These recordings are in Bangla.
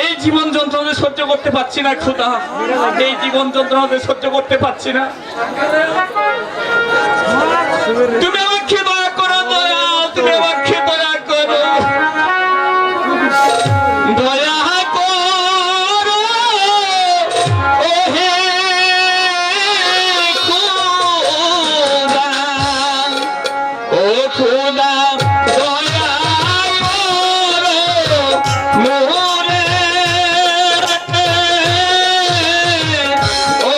এই জীবন যন্ত্রণা সহ্য করতে পারছি না খোদা, এই জীবন যন্ত্রণা সহ্য করতে পারছি না। তুমি আমাকে দয়া করো, দয়া, তুমি আমাকে দয়া করো, দয়া করো ও হে খোদা, ও খোদা দয়া করো মোরে, ও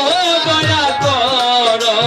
দয়া করো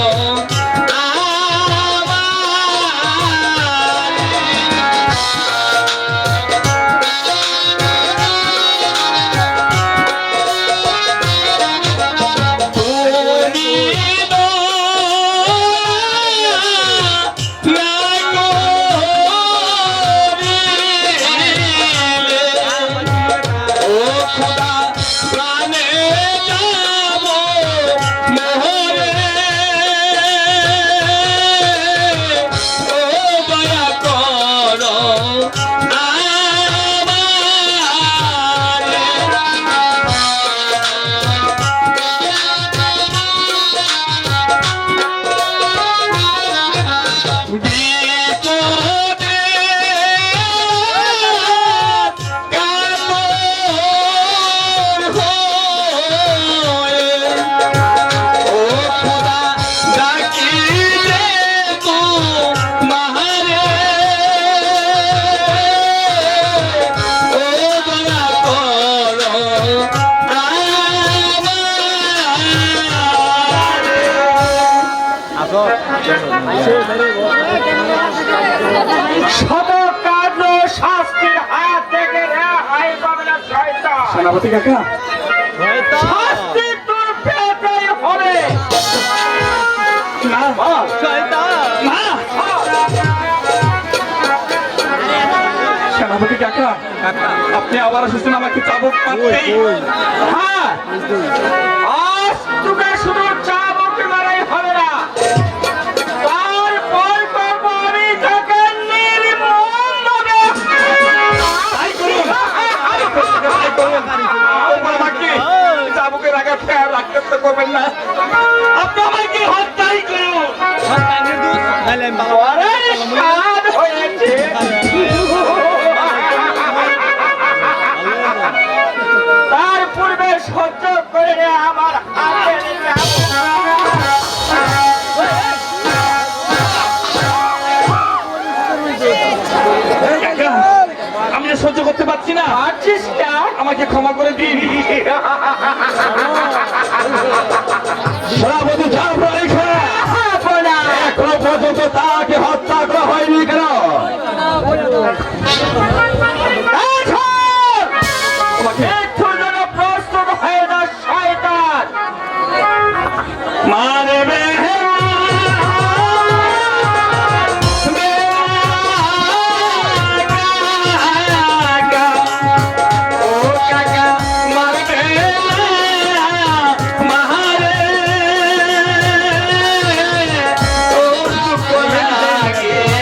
শাস্তির হাত থেকে রেহাই পাবে না শয়তান। সেনাপতি কাকা, শাস্তি তোর পেতেই হবে। না শয়তান, না সেনাপতি কাকা, আপনি আবার এসেছেন আমাকে চাবুক মারতে। হ্যাঁ, আজ তোকে শুধু চাবুক মারাই হবে না, তারপর করবো আমি তোকে নির্মমভাবে। চাবুকের আগে ফের রাখতে করবেন না, আপনি আমাকে হত্যাই করুন। তার পূর্বে সহ্য করে আমার হাতে আমি সহ্য করতে পারছি না। পারছিস না? আমাকে ক্ষমা করে দিন। এখনো পর্যন্ত তাকে হত্যা করা হয়নি কেন? প্রস্তুত হয়ে যা শয়তান, মানবে Yeah.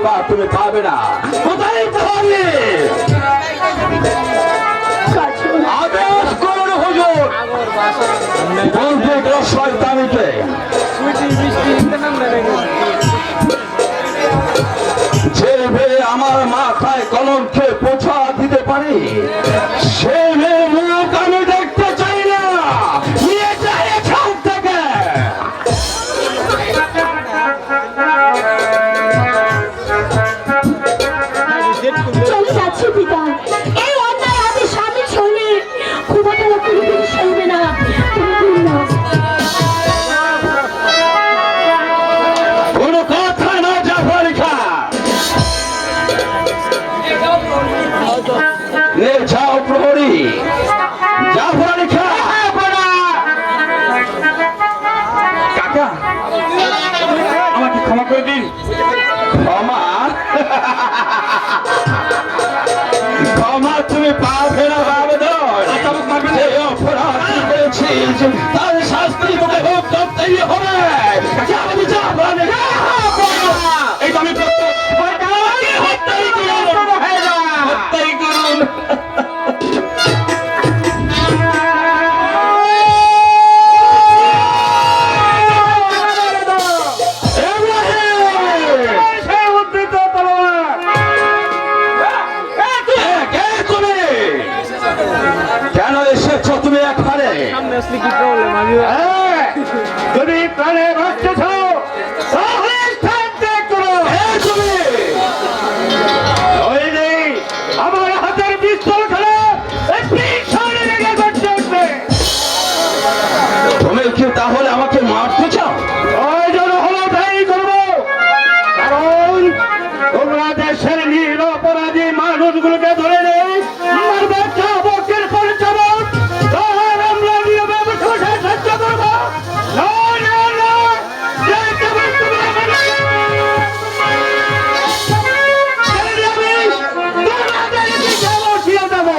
এবার তুমি পাবে না। কোথায় পাবে? আদেশ করুন হুজুর, বলতে গেল শয়তানিকে যে মেয়ে আমার মাথায় কলঙ্কে পোছা দিতে পারে সে মেয়ে মুখ আমি দেখতে চাই না। নিয়ে যাই এখান থেকে। চলে যাচ্ছে পিতা, এই অন্যায় আমি স্বামী ছড়লে ক্ষুধাটালা কোনোদিন সইবে না, কোনোদিন না। কোনো কথা না জাফর খাঁ, নে যাও প্রহরী, জাফর খাঁ। কাকা আমাকে ক্ষমা করে দিন। ক্ষমা? ক্ষমা তুমি পাবে না বাবদন। যে অপরাধ করেছিস তার শাস্তি তোকে ভোগ করতেই হবে। এই তো আমি হত্যাই করুন। কেন এসেছ তুমি এখানে? তুমি প্রাণে বাঁচতেছ তাহলে স্থান ত্যাগ করো। আমার হাতের পিস্তল খেলে তুমি কি তাহলে আমাকে মারতে চাও? প্রয়োজন হলো তাই করবো, কারণ তোমরা দেশের নিরপরাধী মানুষগুলোকে ধরে নেই মারবে চাবকের পর চাবক। তাহলে আমরা নিয়মে বসে সহ্য করবো। না, না, না, যে চাবক তোমরা মারবে, তোমাদেরকে কেন ছিল দেবো?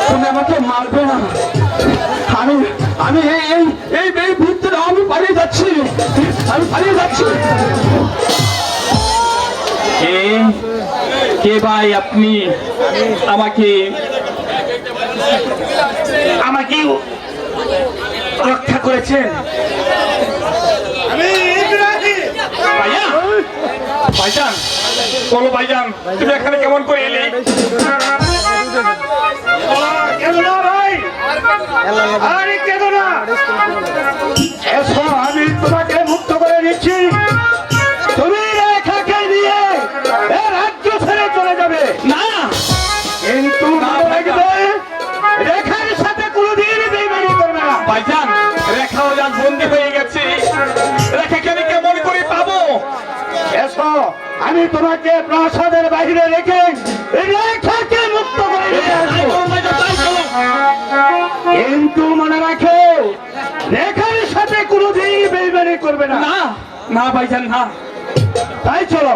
তুমি আমাকে মারবে না। আমি আমি এই ভিতরে আমি পালিয়ে যাচ্ছি, আমি পালিয়ে যাচ্ছি। কে ভাই আপনি? আমাকে আমাকে রক্ষা করেছেন। ভাইজান বলো, ভাইজান তুমি এখানে কেমন করে এলে? আমি তোমাকে মুক্ত করে দিচ্ছি, তুমি রেখাকে নিয়ে রাজ্য ছেড়ে চলে যাবে। না, কিন্তু রেখার সাথে কোনোদিন বেইমানি করবে না। ভাইজান রেখাও যাক বন্দী হয়ে গেছে, রেখাকে আমি কেমন করে পাবো? এসো, আমি তোমাকে প্রাসাদের বাইরে রেখে রেখাকে মুক্ত করে নিয়ে আসবো। কিন্তু মনে রাখো রেখার সাথে কোনোদিন বেইমানি করবে না। না ভাইজান না। তাই চলো।